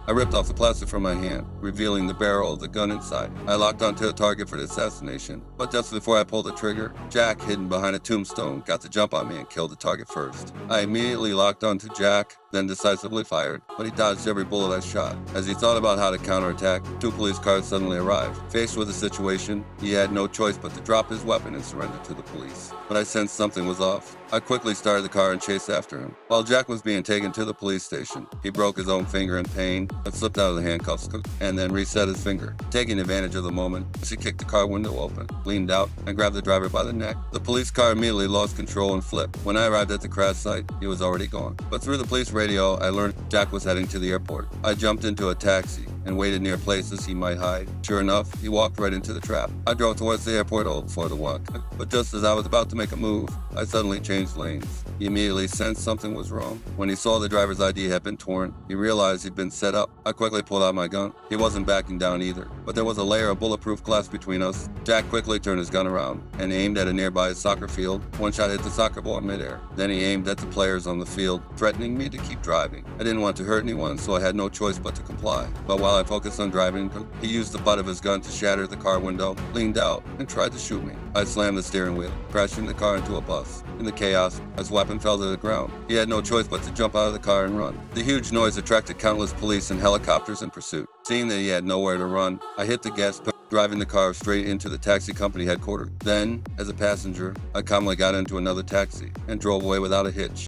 I ripped off the plastic from my hand, revealing the barrel of the gun inside. I locked onto a target for the assassination, but just before I pulled the trigger, Jack, hidden behind a tombstone, got the jump on me and killed the target first. I immediately locked onto Jack, then decisively fired, but he dodged every bullet I shot. As he thought about how to counterattack, 2 police cars suddenly arrived. Faced with the situation, he had no choice but to drop his weapon and surrender to the police. But I sensed something was off. I quickly started the car and chased after him. While Jack was being taken to the police station, he broke his own finger in pain, but slipped out of the handcuffs and then reset his finger. Taking advantage of the moment, she kicked the car window open, leaned out, and grabbed the driver by the neck. The police car immediately lost control and flipped. When I arrived at the crash site, he was already gone. But through the police radio, I learned Jack was heading to the airport. I jumped into a taxi and waited near places he might hide. Sure enough, he walked right into the trap. I drove towards the airport for the walk, but just as I was about to make a move, I suddenly changed lanes. He immediately sensed something was wrong. When he saw the driver's ID had been torn, he realized he'd been set up. I quickly pulled out my gun. He wasn't backing down either, but there was a layer of bulletproof glass between us. Jack quickly turned his gun around and aimed at a nearby soccer field. One shot hit the soccer ball in midair. Then he aimed at the players on the field, threatening me to keep driving. I didn't want to hurt anyone, so I had no choice but to comply. But while I focused on driving, he used the butt of his gun to shatter the car window, leaned out, and tried to shoot me. I slammed the steering wheel, crashing the car into a bus. In the chaos, his weapon fell to the ground. He had no choice but to jump out of the car and run. The huge noise attracted countless police and helicopters in pursuit. Seeing that he had nowhere to run, I hit the gas pedal, driving the car straight into the taxi company headquarters. Then, as a passenger, I calmly got into another taxi and drove away without a hitch.